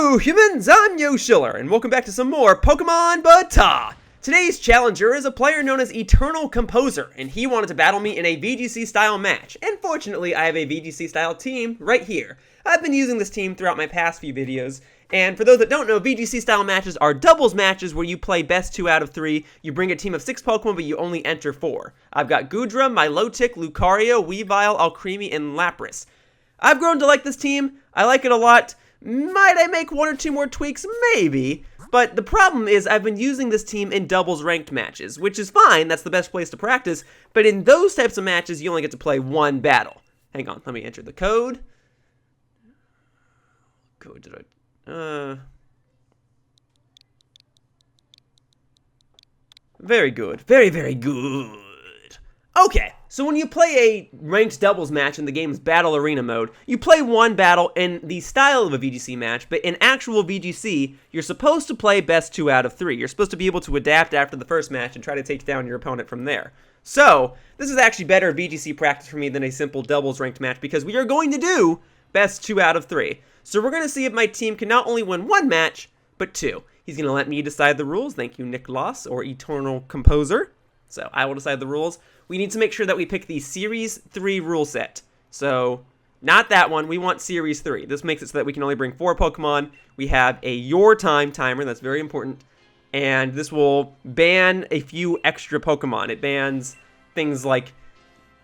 Hello humans, I'm Yoshiller, and welcome back to some more Pokemon BATAW! Today's challenger is a player known as Eternal Composer, and he wanted to battle me in a VGC style match, and fortunately I have a VGC style team right here. I've been using this team throughout my past few videos, and for those that don't know, VGC style matches are doubles matches where you play best 2 out of 3, you bring a team of 6 Pokemon but you only enter 4. I've got Goodra, Milotic, Lucario, Weavile, Alcremie, and Lapras. I've grown to like this team, I like it a lot. Might I make 1 or 2 more tweaks? Maybe. But the problem is I've been using this team in doubles ranked matches, which is fine, that's the best place to practice, but in those types of matches you only get to play 1 battle. Hang on, let me enter the code. Very good. Very good. Okay, so when you play a ranked doubles match in the game's Battle Arena mode, you play 1 battle in the style of a VGC match, but in actual VGC, you're supposed to play best 2 out of 3. You're supposed to be able to adapt after the first match and try to take down your opponent from there. So, this is actually better VGC practice for me than a simple doubles ranked match, because we are going to do best 2 out of 3. So we're going to see if my team can not only win 1 match, but 2. He's going to let me decide the rules. Thank you, Nicholas, or Eternal Composer. So I will decide the rules. We need to make sure that we pick the Series 3 rule set. So, not that one. We want Series 3. This makes it so that we can only bring 4 Pokemon. We have a Your Time timer. That's very important. And this will ban a few extra Pokemon. It bans things like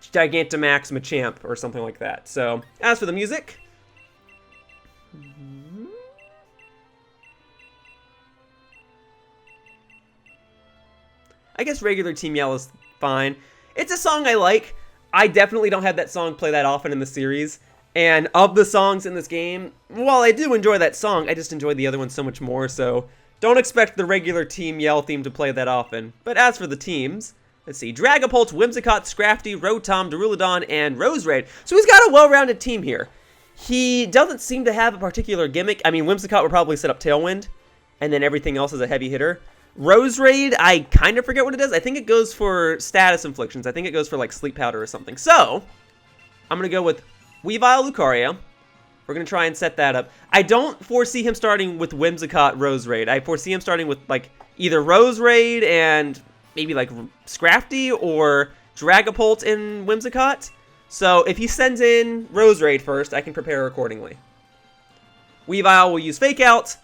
Gigantamax, Machamp, or something like that. So, as for the music... I guess regular Team Yell is fine. It's a song I like. I definitely don't have that song play that often in the series. And of the songs in this game, while I do enjoy that song, I just enjoy the other one so much more, so don't expect the regular Team Yell theme to play that often. But as for the teams, let's see, Dragapult, Whimsicott, Scrafty, Rotom, Duraludon, and Roserade. So he's got a well-rounded team here. He doesn't seem to have a particular gimmick. I mean, Whimsicott would probably set up Tailwind, and then everything else is a heavy hitter. Roserade, I kind of forget what it does. I think it goes for status inflictions. I think it goes for like sleep powder or something. So, I'm going to go with Weavile, Lucario. We're going to try and set that up. I don't foresee him starting with Whimsicott, Roserade. I foresee him starting with like either Roserade and maybe like Scrafty or Dragapult and Whimsicott. So, if he sends in Roserade first, I can prepare accordingly. Weavile will use Fake Out.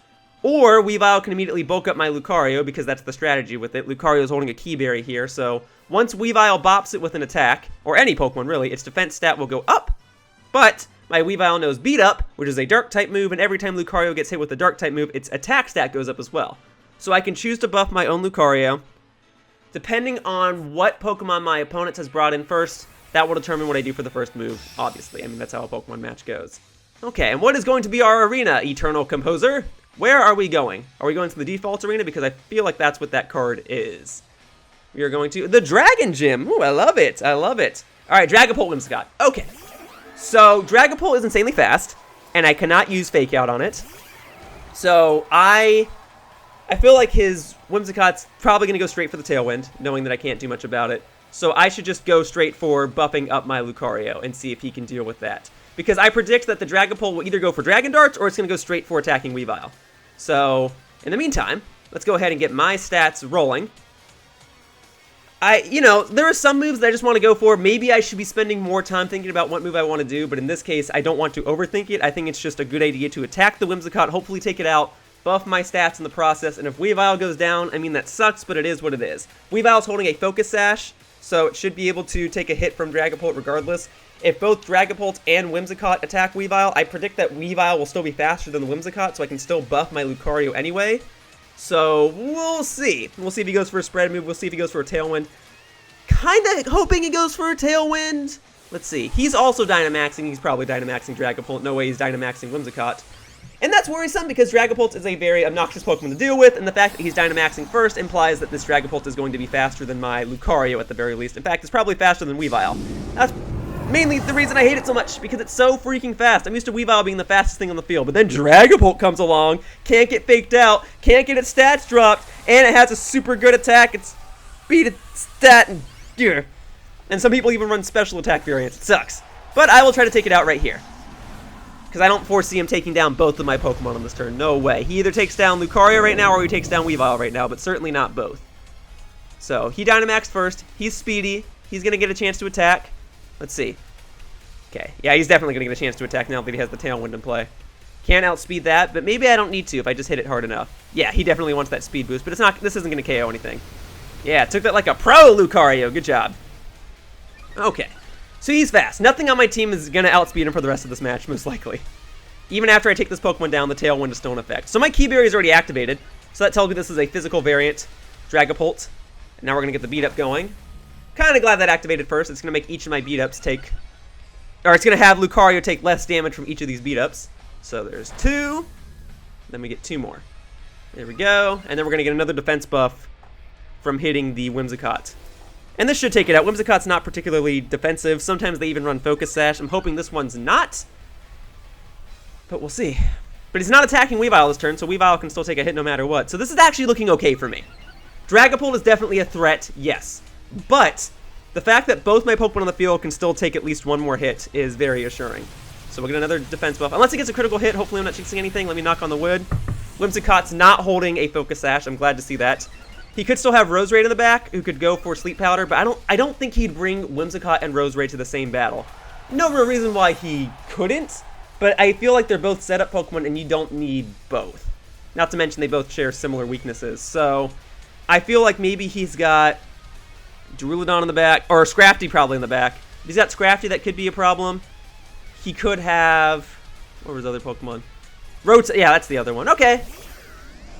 Or Weavile can immediately bulk up my Lucario, because that's the strategy with it. Lucario is holding a Key Berry here, so once Weavile bops it with an attack, or any Pokemon really, its defense stat will go up. But my Weavile knows Beat Up, which is a Dark-type move, and every time Lucario gets hit with a Dark-type move, its attack stat goes up as well. So I can choose to buff my own Lucario. Depending on what Pokemon my opponent has brought in first, that will determine what I do for the first move, obviously. I mean, that's how a Pokemon match goes. Okay, and what is going to be our arena, Eternal Composer? Where are we going? Are we going to the default arena? Because I feel like that's what that card is. We are going to the Dragon Gym. Ooh, I love it. I love it. All right, Dragapult, Whimsicott. Okay. So, Dragapult is insanely fast, and I cannot use Fake Out on it. So, I feel like his Whimsicott's probably going to go straight for the Tailwind, knowing that I can't do much about it. So, I should just go straight for buffing up my Lucario and see if he can deal with that. Because I predict that the Dragapult will either go for Dragon Darts or it's going to go straight for attacking Weavile. So, in the meantime, let's go ahead and get my stats rolling. There are some moves that I just want to go for. Maybe I should be spending more time thinking about what move I want to do, but in this case, I don't want to overthink it. I think it's just a good idea to attack the Whimsicott, hopefully take it out, buff my stats in the process, and if Weavile goes down, I mean, that sucks, but it is what it is. Weavile's holding a Focus Sash, so it should be able to take a hit from Dragapult regardless. If both Dragapult and Whimsicott attack Weavile, I predict that Weavile will still be faster than the Whimsicott, so I can still buff my Lucario anyway. So, we'll see. We'll see if he goes for a spread move. We'll see if he goes for a Tailwind. Kinda hoping he goes for a Tailwind. Let's see. He's also Dynamaxing. He's probably Dynamaxing Dragapult. No way he's Dynamaxing Whimsicott. And that's worrisome because Dragapult is a very obnoxious Pokemon to deal with, and the fact that he's Dynamaxing first implies that this Dragapult is going to be faster than my Lucario at the very least. In fact, it's probably faster than Weavile. That's mainly the reason I hate it so much, because it's so freaking fast. I'm used to Weavile being the fastest thing on the field, but then Dragapult comes along, can't get faked out, can't get its stats dropped, and it has a super good attack, its speed, stat, and some people even run special attack variants. It sucks. But I will try to take it out right here. Because I don't foresee him taking down both of my Pokemon on this turn. No way. He either takes down Lucario right now or he takes down Weavile right now, but certainly not both. So, he Dynamaxed first. He's speedy. He's going to get a chance to attack. Let's see. Okay. Yeah, he's definitely going to get a chance to attack now that he has the Tailwind in play. Can't outspeed that, but maybe I don't need to if I just hit it hard enough. Yeah, he definitely wants that speed boost, but it's not. This isn't going to KO anything. Yeah, took that like a pro, Lucario. Good job. Okay. So he's fast. Nothing on my team is going to outspeed him for the rest of this match, most likely. Even after I take this Pokemon down, the Tailwind is still in effect. So my Key Berry is already activated, so that tells me this is a physical variant Dragapult. And now we're going to get the beat-up going. Kind of glad that activated first. It's going to make each of my beat-ups take... Or it's going to have Lucario take less damage from each of these beat-ups. So there's 2. Then we get 2 more. There we go. And then we're going to get another defense buff from hitting the Whimsicott. And this should take it out. Whimsicott's not particularly defensive. Sometimes they even run Focus Sash. I'm hoping this one's not. But we'll see. But he's not attacking Weavile this turn, so Weavile can still take a hit no matter what. So this is actually looking okay for me. Dragapult is definitely a threat, yes. But the fact that both my Pokemon on the field can still take at least one more hit is very assuring. So we'll get another defense buff. Unless he gets a critical hit, hopefully I'm not jinxing anything. Let me knock on the wood. Whimsicott's not holding a Focus Sash. I'm glad to see that. He could still have Roserade in the back, who could go for Sleep Powder, but I don't think he'd bring Whimsicott and Roserade to the same battle. No real reason why he couldn't, but I feel like they're both setup Pokemon, and you don't need both. Not to mention they both share similar weaknesses, so I feel like maybe he's got Duraludon in the back, or Scrafty probably in the back. If he's got Scrafty, that could be a problem. He could have... What was the other Pokemon? Yeah, that's the other one. Okay.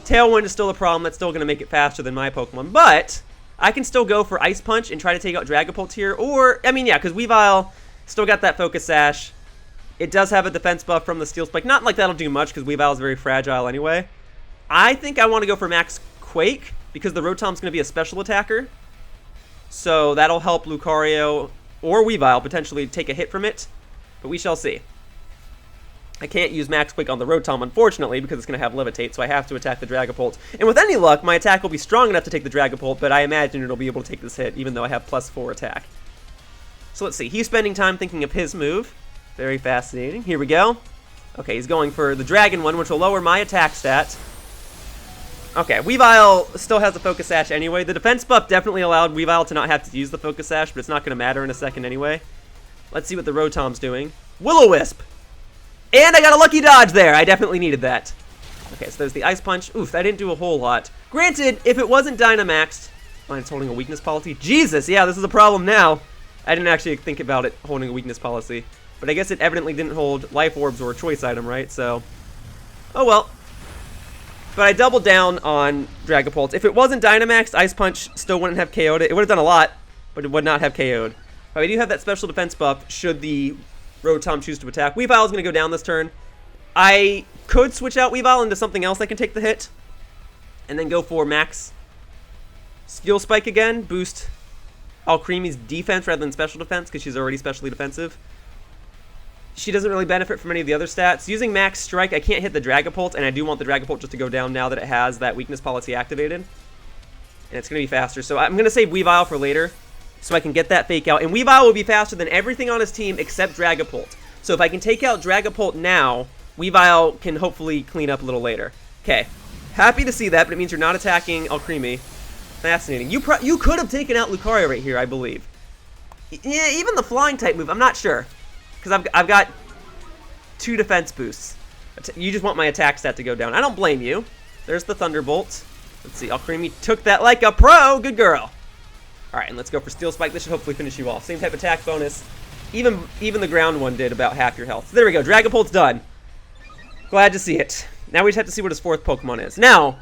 Tailwind is still a problem. That's still going to make it faster than my Pokemon. But I can still go for Ice Punch and try to take out Dragapult here. Or, I mean, yeah, because Weavile still got that Focus Sash. It does have a defense buff from the Steel Spike. Not like that'll do much because Weavile is very fragile anyway. I think I want to go for Max Quake because the Rotom's going to be a special attacker. So that'll help Lucario or Weavile potentially take a hit from it. But we shall see. I can't use Max Quake on the Rotom, unfortunately, because it's going to have Levitate, so I have to attack the Dragapult. And with any luck, my attack will be strong enough to take the Dragapult, but I imagine it'll be able to take this hit, even though I have +4 attack. So let's see. He's spending time thinking of his move. Very fascinating. Here we go. Okay, he's going for the Dragon one, which will lower my attack stat. Okay, Weavile still has the Focus Sash anyway. The defense buff definitely allowed Weavile to not have to use the Focus Sash, but it's not going to matter in a second anyway. Let's see what the Rotom's doing. Will-O-Wisp! And I got a lucky dodge there. I definitely needed that. Okay, so there's the Ice Punch. Oof, that didn't do a whole lot. Granted, if it wasn't Dynamaxed... Oh, it's holding a weakness policy. Jesus, yeah, this is a problem now. I didn't actually think about it holding a weakness policy. But I guess it evidently didn't hold Life Orbs or a choice item, right? So, oh well. But I doubled down on Dragapult. If it wasn't Dynamaxed, Ice Punch still wouldn't have KO'd it. It would have done a lot, but it would not have KO'd. But I do have that special defense buff should the Rotom choose to attack. Weavile is going to go down this turn. I could switch out Weavile into something else that can take the hit. And then go for Max Steel Spike again. Boost Alcremie's defense rather than special defense because she's already specially defensive. She doesn't really benefit from any of the other stats. Using Max Strike, I can't hit the Dragapult, and I do want the Dragapult just to go down now that it has that weakness policy activated. And it's going to be faster. So I'm going to save Weavile for later, so I can get that fake out. And Weavile will be faster than everything on his team except Dragapult. So if I can take out Dragapult now, Weavile can hopefully clean up a little later. Okay. Happy to see that, but it means you're not attacking Alcremie. Fascinating. You could have taken out Lucario right here, I believe. Yeah, even the Flying type move, I'm not sure. Because I've got 2 defense boosts. You just want my attack stat to go down. I don't blame you. There's the Thunderbolt. Let's see. Alcremie took that like a pro. Good girl. Alright, and let's go for Steel Spike. This should hopefully finish you off. Same type attack bonus. Even the ground one did about half your health. So there we go. Dragapult's done. Glad to see it. Now we just have to see what his 4th Pokemon is. Now,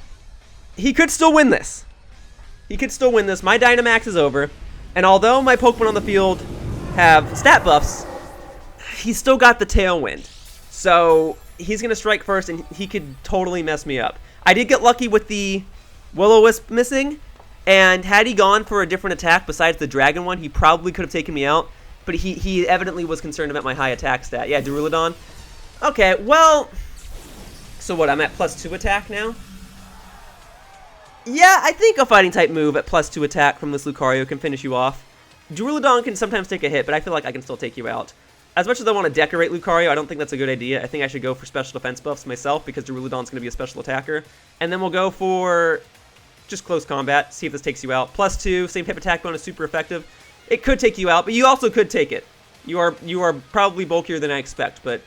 he could still win this. He could still win this. My Dynamax is over. And although my Pokemon on the field have stat buffs, he's still got the Tailwind. So he's going to strike first, and he could totally mess me up. I did get lucky with the Will-O-Wisp missing. And had he gone for a different attack besides the Dragon one, he probably could have taken me out. But he evidently was concerned about my high attack stat. Yeah, Duraludon. Okay, well... So what, I'm at +2 attack now? Yeah, I think a Fighting-type move at +2 attack from this Lucario can finish you off. Duraludon can sometimes take a hit, but I feel like I can still take you out. As much as I want to decorate Lucario, I don't think that's a good idea. I think I should go for special defense buffs myself because Duraludon's going to be a special attacker. And then we'll go for just close combat, see if this takes you out. +2, same type attack bonus, super effective. It could take you out, but you also could take it. You are probably bulkier than I expect, but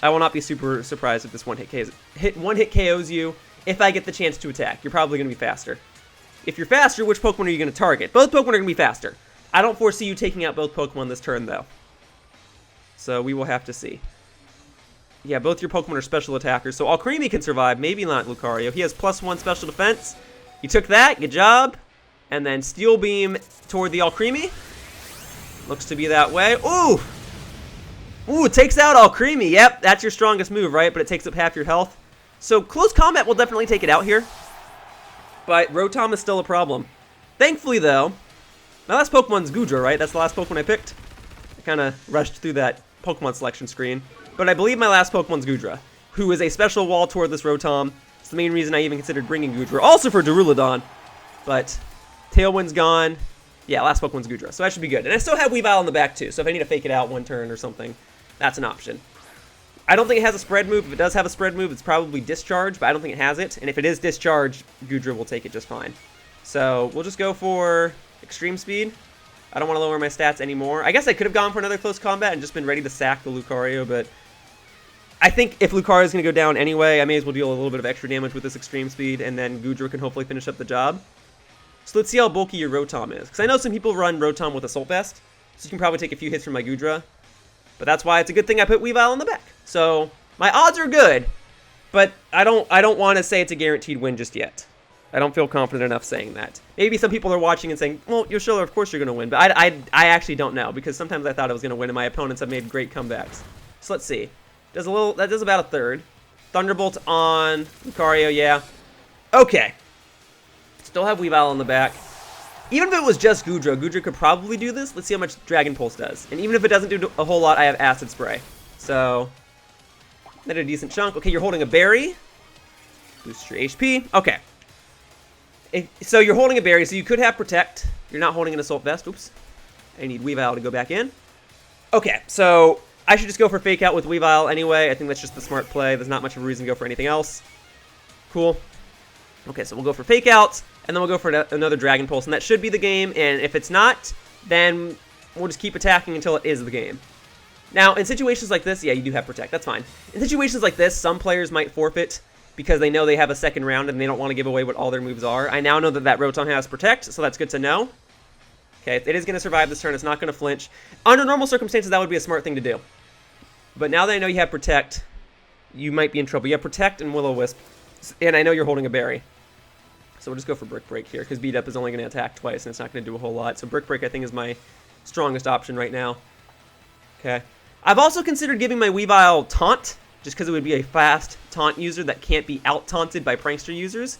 I will not be super surprised if this one hit KOs you. If I get the chance to attack, you're probably going to be faster. If you're faster, which Pokemon are you going to target? Both Pokemon are going to be faster. I don't foresee you taking out both Pokemon this turn, though. So we will have to see. Yeah, both your Pokemon are special attackers, so Alcremie can survive, maybe not Lucario. He has +1 special defense. You took that, good job. And then Steel Beam toward the Alcremie. Looks to be that way. Ooh! Ooh, it takes out Alcremie. Yep, that's your strongest move, right? But it takes up half your health. So close combat will definitely take it out here. But Rotom is still a problem. Thankfully, though, my last Pokemon's Goodra, right? That's the last Pokemon I picked. I kind of rushed through that Pokemon selection screen. But I believe my last Pokemon's Goodra, who is a special wall toward this Rotom. It's the main reason I even considered bringing Goodra. Also for Duraludon. But Tailwind's gone. Yeah, last Pokemon's Goodra. So that should be good. And I still have Weavile in the back, too. So if I need to fake it out one turn or something, that's an option. I don't think it has a spread move. If it does have a spread move, it's probably Discharge, but I don't think it has it. And if it is Discharge, Goodra will take it just fine. So we'll just go for Extreme Speed. I don't want to lower my stats anymore. I guess I could have gone for another close combat and just been ready to sack the Lucario, but I think if Lucario is going to go down anyway, I may as well deal a little bit of extra damage with this Extreme Speed, and then Goodra can hopefully finish up the job. So let's see how bulky your Rotom is. Because I know some people run Rotom with Assault Vest, so you can probably take a few hits from my Goodra. But that's why it's a good thing I put Weavile in the back. So my odds are good, but I don't want to say it's a guaranteed win just yet. I don't feel confident enough saying that. Maybe some people are watching and saying, well, Yoshiller, of course you're going to win. But I actually don't know, because sometimes I thought I was going to win, and my opponents have made great comebacks. So let's see. That does about a third. Thunderbolt on Lucario, yeah. Okay. Still have Weavile on the back. Even if it was just Goodra, Goodra could probably do this. Let's see how much Dragon Pulse does. And even if it doesn't do a whole lot, I have Acid Spray. So, that a decent chunk. Okay, you're holding a berry. Boost your HP. Okay. So you're holding a berry, so you could have Protect. You're not holding an Assault Vest. Oops. I need Weavile to go back in. Okay, so I should just go for Fake Out with Weavile anyway. I think that's just the smart play. There's not much of a reason to go for anything else. Cool. Okay, so we'll go for Fake Outs, and then we'll go for another Dragon Pulse, and that should be the game, and if it's not, then we'll just keep attacking until it is the game. Now, in situations like this, yeah, you do have Protect, that's fine. In situations like this, some players might forfeit because they know they have a second round and they don't want to give away what all their moves are. I now know that Rotom has Protect, so that's good to know. Okay, it is going to survive this turn, it's not going to flinch. Under normal circumstances, that would be a smart thing to do. But now that I know you have Protect, you might be in trouble. You have Protect and Will-O-Wisp, and I know you're holding a berry. So we'll just go for Brick Break here, because Beat Up is only going to attack twice, and it's not going to do a whole lot. So Brick Break, I think, is my strongest option right now. Okay. I've also considered giving my Weavile Taunt, just because it would be a fast Taunt user that can't be out-taunted by Prankster users.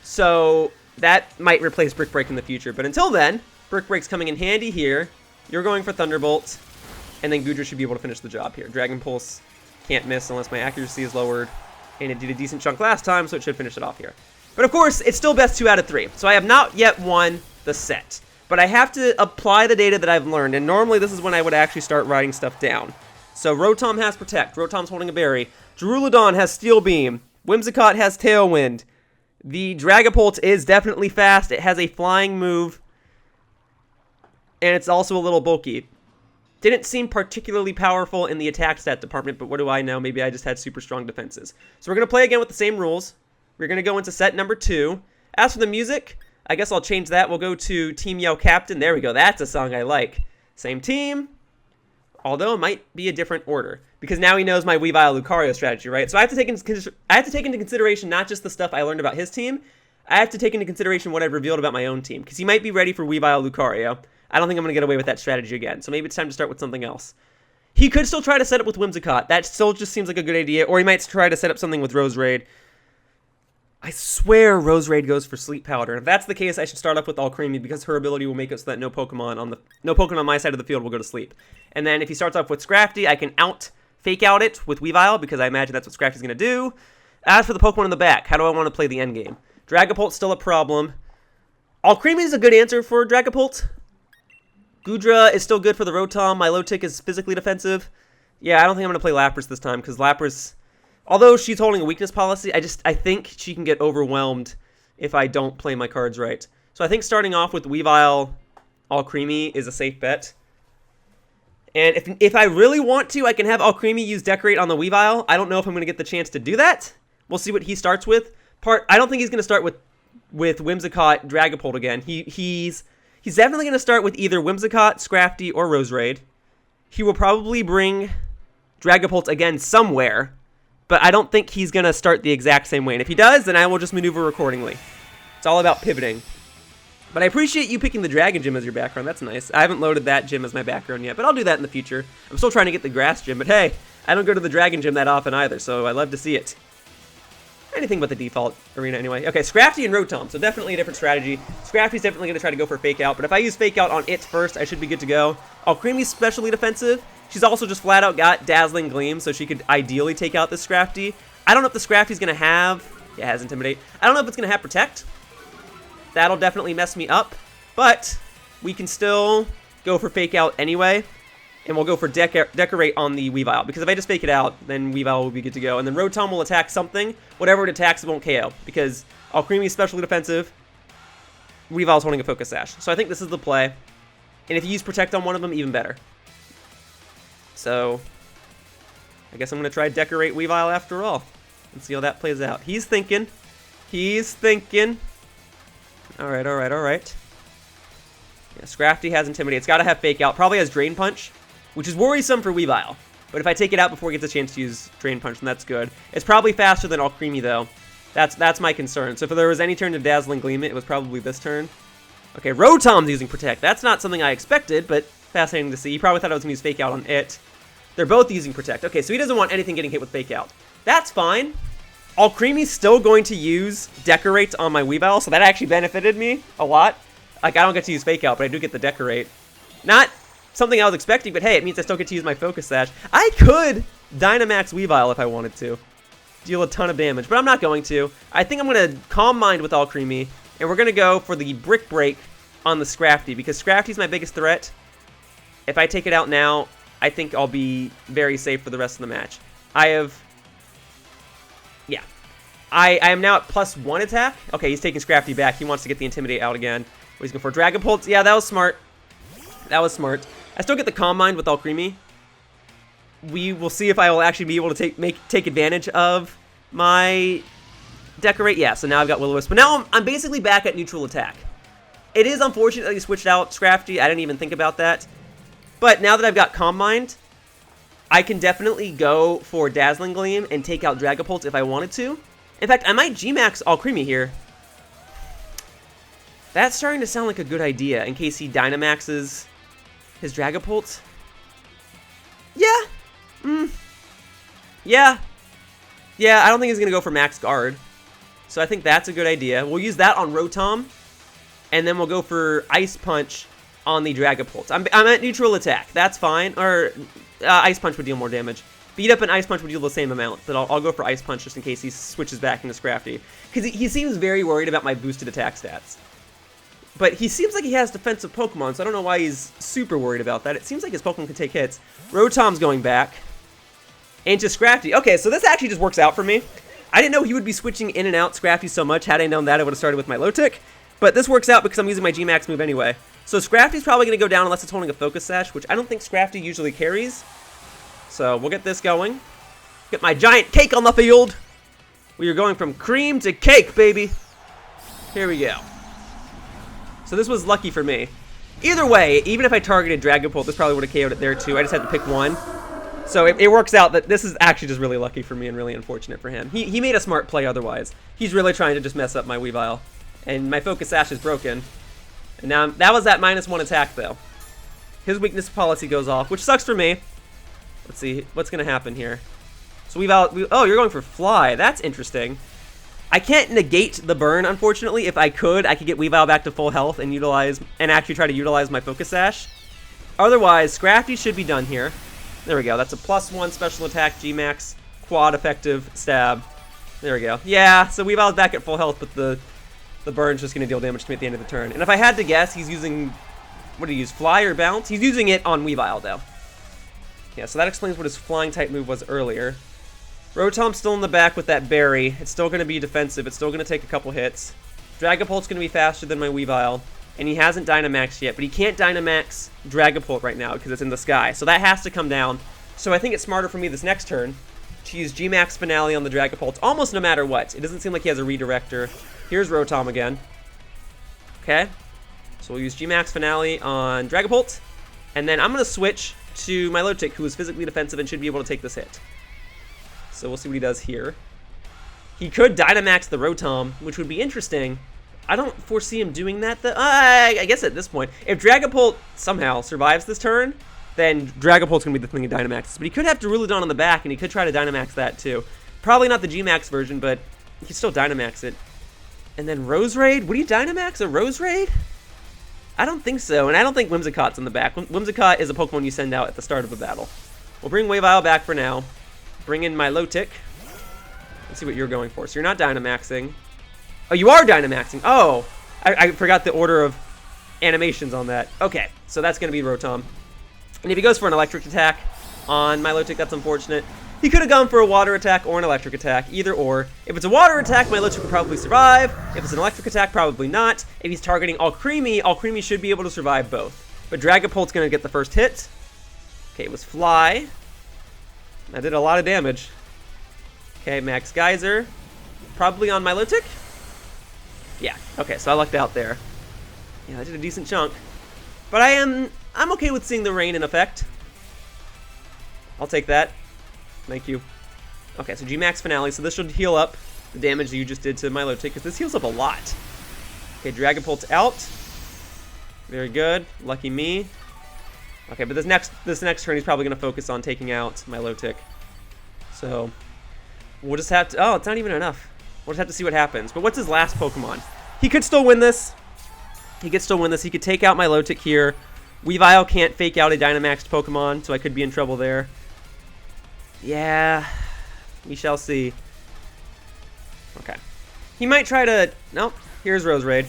So that might replace Brick Break in the future. But until then, Brick Break's coming in handy here. You're going for Thunderbolt, and then Goodra should be able to finish the job here. Dragon Pulse can't miss unless my accuracy is lowered, and it did a decent chunk last time, so it should finish it off here. But of course, it's still best 2 out of 3. So I have not yet won the set. But I have to apply the data that I've learned. And normally this is when I would actually start writing stuff down. So Rotom has Protect. Rotom's holding a berry. Duraludon has Steel Beam. Whimsicott has Tailwind. The Dragapult is definitely fast. It has a flying move. And it's also a little bulky. Didn't seem particularly powerful in the attack stat department. But what do I know? Maybe I just had super strong defenses. So we're going to play again with the same rules. We're going to go into set number 2. As for the music, I guess I'll change that. We'll go to Team Yell Captain. There we go. That's a song I like. Same team. Although it might be a different order. Because now he knows my Weavile Lucario strategy, right? So I have to take into consideration not just the stuff I learned about his team. I have to take into consideration what I've revealed about my own team. Because he might be ready for Weavile Lucario. I don't think I'm going to get away with that strategy again. So maybe it's time to start with something else. He could still try to set up with Whimsicott. That still just seems like a good idea. Or he might try to set up something with Roserade. I swear Roserade goes for Sleep Powder. If that's the case, I should start off with Alcremie because her ability will make it so that no Pokemon on my side of the field will go to sleep. And then if he starts off with Scrafty, I can fake out it with Weavile because I imagine that's what Scrafty's going to do. As for the Pokemon in the back, how do I want to play the endgame? Dragapult's still a problem. Alcremie is a good answer for Dragapult. Goodra is still good for the Rotom. Milotic is physically defensive. Yeah, I don't think I'm going to play Lapras this time, because Lapras, although she's holding a weakness policy, I think she can get overwhelmed if I don't play my cards right. So I think starting off with Weavile, Alcremie is a safe bet. And if I really want to, I can have Alcremie use Decorate on the Weavile. I don't know if I'm going to get the chance to do that. We'll see what he starts with. I don't think he's going to start with Whimsicott, Dragapult again. He's definitely going to start with either Whimsicott, Scrafty, or Roserade. He will probably bring Dragapult again somewhere, but I don't think he's going to start the exact same way. And if he does, then I will just maneuver accordingly. It's all about pivoting. But I appreciate you picking the Dragon Gym as your background. That's nice. I haven't loaded that gym as my background yet, but I'll do that in the future. I'm still trying to get the Grass Gym, but hey, I don't go to the Dragon Gym that often either, so I love to see it. Anything but the default arena anyway. Okay, Scrafty and Rotom, so definitely a different strategy. Scrafty's definitely going to try to go for Fake Out, but if I use Fake Out on it first, I should be good to go. Alcremie's specially defensive. She's also just flat out got Dazzling Gleam, so she could ideally take out this Scrafty. I don't know if the Scrafty's going to have... Yeah, it has Intimidate. I don't know if it's going to have Protect. That'll definitely mess me up. But we can still go for Fake Out anyway, and we'll go for Decorate on the Weavile, because if I just Fake it out, then Weavile will be good to go, and then Rotom will attack something. Whatever it attacks, it won't KO, because Alcremie is specially defensive, Weavile's holding a Focus Sash. So I think this is the play, and if you use Protect on one of them, even better. So I guess I'm going to try Decorate Weavile after all, and see how that plays out. He's thinking. He's thinking. Alright, alright, alright. Yeah, Scrafty has Intimidate. It's got to have Fake Out. Probably has Drain Punch, which is worrisome for Weavile. But if I take it out before it gets a chance to use Drain Punch, then that's good. It's probably faster than Alcremie, though. That's my concern. So if there was any turn to Dazzling Gleam it was probably this turn. Okay, Rotom's using Protect. That's not something I expected, but fascinating to see. He probably thought I was going to use Fake Out on it. They're both using Protect. Okay, so he doesn't want anything getting hit with Fake Out. That's fine. Alcremie's still going to use Decorate on my Weavile, so that actually benefited me a lot. Like, I don't get to use Fake Out, but I do get the Decorate. Not something I was expecting, but hey, it means I still get to use my Focus Sash. I could Dynamax Weavile if I wanted to. Deal a ton of damage, but I'm not going to. I think I'm going to Calm Mind with Alcremie, and we're going to go for the Brick Break on the Scrafty, because Scrafty's my biggest threat. If I take it out now, I think I'll be very safe for the rest of the match. Yeah. I am now at +1 attack. Okay, he's taking Scrafty back. He wants to get the Intimidate out again. Oh, he's going for Dragapult. Yeah, that was smart. That was smart. I still get the Calm Mind with Alcremie. We will see if I will actually be able to take advantage of my Decorate. Yeah, so now I've got Will-O-Wisp. But now I'm basically back at neutral attack. It is unfortunate that he switched out Scrafty. I didn't even think about that. But now that I've got Calm Mind, I can definitely go for Dazzling Gleam and take out Dragapult if I wanted to. In fact, I might G-Max Alcremie here. That's starting to sound like a good idea in case he Dynamaxes his Dragapult. Yeah. Yeah, I don't think he's going to go for Max Guard. So I think that's a good idea. We'll use that on Rotom. And then we'll go for Ice Punch on the Dragapult. I'm at neutral attack. That's fine. Or Ice Punch would deal more damage. Beat Up and Ice Punch would deal the same amount. But I'll go for Ice Punch just in case he switches back into Scrafty. Because he seems very worried about my boosted attack stats. But he seems like he has defensive Pokemon, so I don't know why he's super worried about that. It seems like his Pokemon can take hits. Rotom's going back. Into Scrafty. Okay, so this actually just works out for me. I didn't know he would be switching in and out Scrafty so much. Had I known that, I would have started with my Milotic. But this works out because I'm using my G-Max move anyway. So Scrafty's probably going to go down unless it's holding a Focus Sash, which I don't think Scrafty usually carries. So we'll get this going. Get my giant cake on the field. We are going from cream to cake, baby. Here we go. So this was lucky for me. Either way, even if I targeted Dragapult, this probably would have KO'd it there too. I just had to pick one. So it works out that this is actually just really lucky for me and really unfortunate for him. He made a smart play otherwise. He's really trying to just mess up my Weavile. And my Focus Sash is broken. And now that was that -1 attack though. His weakness policy goes off, which sucks for me. Let's see what's going to happen here. So oh, you're going for Fly. That's interesting. I can't negate the burn, unfortunately. If I could get Weavile back to full health and actually try to utilize my Focus Sash. Otherwise, Scrafty should be done here. There we go. That's a +1 special attack, G-Max, quad effective stab. There we go. Yeah, so Weavile's back at full health, but the burn's just going to deal damage to me at the end of the turn. And if I had to guess, he's using What did he use? Fly or bounce? He's using it on Weavile, though. Yeah, so that explains what his flying type move was earlier. Rotom's still in the back with that berry. It's still going to be defensive. It's still going to take a couple hits. Dragapult's going to be faster than my Weavile. And he hasn't Dynamaxed yet, but he can't Dynamax Dragapult right now because it's in the sky. So that has to come down. So I think it's smarter for me this next turn to use G-Max Finale on the Dragapult almost no matter what. It doesn't seem like he has a redirector. Here's Rotom again. Okay. So we'll use G-Max Finale on Dragapult. And then I'm going to switch to Milotic, who is physically defensive and should be able to take this hit. So we'll see what he does here. He could Dynamax the Rotom, which would be interesting. I don't foresee him doing that, though. I guess at this point, if Dragapult somehow survives this turn, then Dragapult's going to be the thing he Dynamaxes. But he could have Duraludon on the back, and he could try to Dynamax that, too. Probably not the G-Max version, but he can still Dynamax it. And then Roserade? Would he Dynamax a Roserade? I don't think so, and I don't think Whimsicott's in the back. Whimsicott is a Pokemon you send out at the start of a battle. We'll bring Weavile back for now. Bring in Milotic. Let's see what you're going for. So you're not Dynamaxing. Oh, you are Dynamaxing. Oh, I forgot the order of animations on that. Okay, so that's going to be Rotom. And if he goes for an electric attack on Milotic, that's unfortunate. He could have gone for a water attack or an electric attack, either or. If it's a water attack, Milotic would probably survive. If it's an electric attack, probably not. If he's targeting Alcremie, Alcremie should be able to survive both. But Dragapult's going to get the first hit. Okay, it was Fly. That did a lot of damage. Okay, Max Geyser. Probably on Milotic. Yeah, okay, so I lucked out there. Yeah, I did a decent chunk. But I'm okay with seeing the rain in effect. I'll take that. Thank you. Okay, so G-Max Finale, so this should heal up the damage that you just did to Milotic, because this heals up a lot. Okay, Dragapult's out. Very good. Lucky me. Okay, but this next turn he's probably going to focus on taking out Milotic. So, we'll just have to... Oh, it's not even enough. We'll just have to see what happens. But what's his last Pokemon? He could still win this. He could still win this. He could take out Milotic here. Weavile can't fake out a Dynamaxed Pokemon, so I could be in trouble there. Yeah, we shall see. Okay. He might try to... Nope, here's Roserade.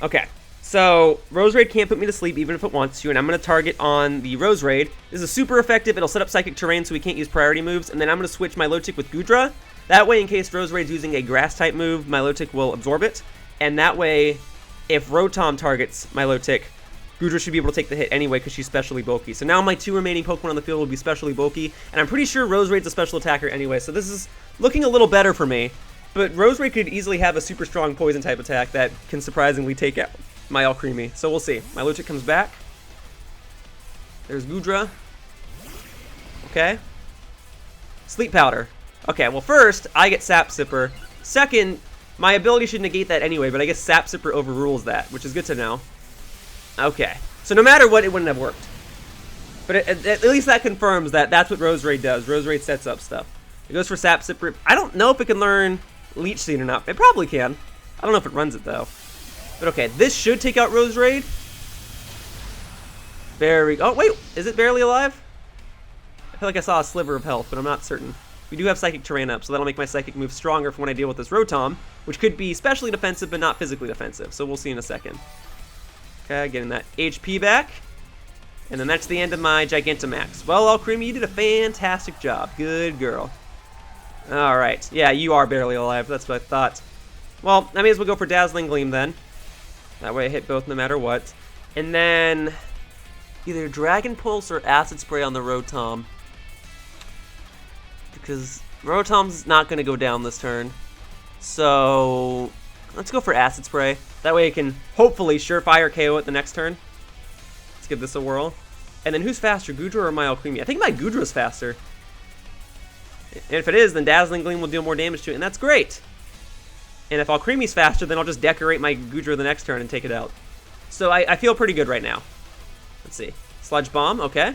Okay, so Roserade can't put me to sleep even if it wants to, and I'm going to target on the Roserade. This is super effective. It'll set up Psychic Terrain so we can't use priority moves, and then I'm going to switch Milotic with Goodra. That way, in case Roserade's using a Grass-type move, Milotic will absorb it, and that way, if Rotom targets Milotic, Goodra should be able to take the hit anyway because she's specially bulky. So now my two remaining Pokemon on the field will be specially bulky, and I'm pretty sure Roserade's a special attacker anyway, so this is looking a little better for me. But Roserade could easily have a super strong poison type attack that can surprisingly take out my Alcremie. So we'll see. Milotic comes back. There's Goodra. Okay. Sleep Powder. Okay, well first, I get Sap Sipper. Second, my ability should negate that anyway, but I guess Sap Sipper overrules that, which is good to know. Okay, so no matter what, it wouldn't have worked. But at least that confirms that that's what Roserade does. Roserade sets up stuff. It goes for Sap Sipper. I don't know if it can learn Leech Seed or not. It probably can. I don't know if it runs it, though. But okay, this should take out Roserade. Oh, wait, is it barely alive? I feel like I saw a sliver of health, but I'm not certain. We do have Psychic Terrain up, so that'll make my Psychic move stronger for when I deal with this Rotom, which could be specially defensive, but not physically defensive. So we'll see in a second. Okay, getting that HP back. And then that's the end of my Gigantamax. Well, Alcremie, you did a fantastic job. Good girl. Alright. Yeah, you are barely alive. That's what I thought. Well, I may as well go for Dazzling Gleam then. That way I hit both no matter what. And then either Dragon Pulse or Acid Spray on the Rotom. Because Rotom's not going to go down this turn. So let's go for Acid Spray. That way it can hopefully surefire KO it the next turn. Let's give this a whirl. And then who's faster, Goodra or my Alcremie? I think my Goodra's faster. And if it is, then Dazzling Gleam will deal more damage to it, and that's great. And if Alcremie's faster, then I'll just decorate my Goodra the next turn and take it out. So I feel pretty good right now. Let's see. Sludge Bomb, okay.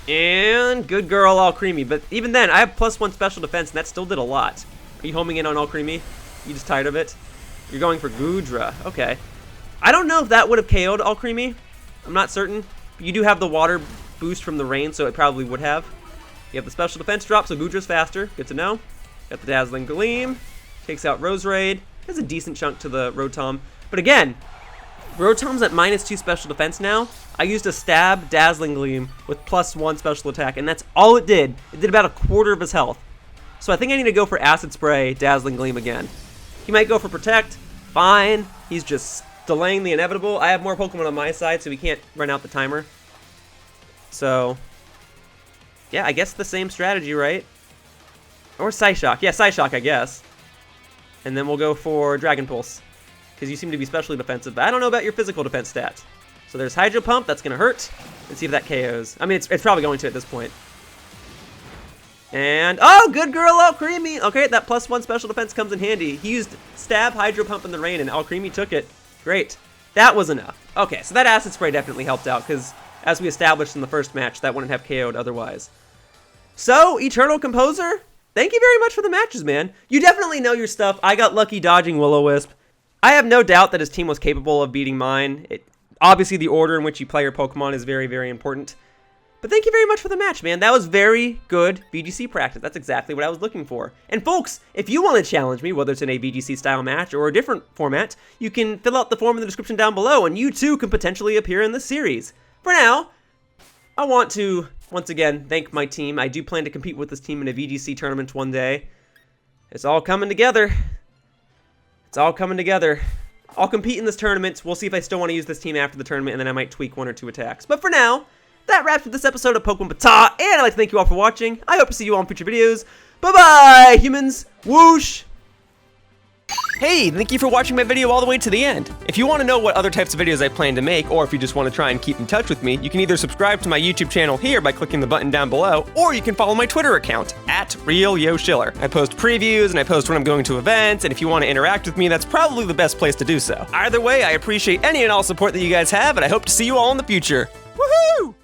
And good girl, Alcremie. But even then, I have +1 special defense, and that still did a lot. Are you homing in on Alcremie? You just tired of it? You're going for Goodra. Okay. I don't know if that would have KO'd Alcremie. I'm not certain. But you do have the water boost from the rain, so it probably would have. You have the special defense drop, so Goodra's faster. Good to know. Got the Dazzling Gleam. Takes out Roserade. There's a decent chunk to the Rotom. But again, Rotom's at -2 special defense now. I used a Stab Dazzling Gleam with +1 special attack, and that's all it did. It did about a quarter of his health. So I think I need to go for Acid Spray, Dazzling Gleam again. He might go for Protect. Fine. He's just delaying the inevitable. I have more Pokemon on my side, so we can't run out the timer. So, yeah, I guess the same strategy, right? Or Psyshock. Yeah, Psyshock, I guess. And then we'll go for Dragon Pulse, because you seem to be specially defensive, but I don't know about your physical defense stats. So there's Hydro Pump, that's going to hurt. Let's see if that KOs. I mean, it's probably going to at this point. And, oh, good girl, Alcremie. Okay, that +1 special defense comes in handy. He used Stab, Hydro Pump in the rain, and Alcremie took it. Great. That was enough. Okay, so that Acid Spray definitely helped out, because as we established in the first match, that wouldn't have KO'd otherwise. So, Eternal Composer, thank you very much for the matches, man. You definitely know your stuff. I got lucky dodging Will-O-Wisp. I have no doubt that his team was capable of beating mine. Obviously, the order in which you play your Pokemon is very, very important. But thank you very much for the match, man. That was very good VGC practice. That's exactly what I was looking for. And folks, if you want to challenge me, whether it's in a VGC style match or a different format, you can fill out the form in the description down below, and you too can potentially appear in this series. For now, I want to, once again, thank my team. I do plan to compete with this team in a VGC tournament one day. It's all coming together. It's all coming together. I'll compete in this tournament. We'll see if I still want to use this team after the tournament, and then I might tweak 1 or 2 attacks. But for now, that wraps up this episode of Pokemon BATAW, and I'd like to thank you all for watching. I hope to see you all in future videos. Bye-bye, humans. Whoosh! Hey, thank you for watching my video all the way to the end. If you want to know what other types of videos I plan to make, or if you just want to try and keep in touch with me, you can either subscribe to my YouTube channel here by clicking the button down below, or you can follow my Twitter account, @RealYoshiller. I post previews, and I post when I'm going to events, and if you want to interact with me, that's probably the best place to do so. Either way, I appreciate any and all support that you guys have, and I hope to see you all in the future. Woohoo!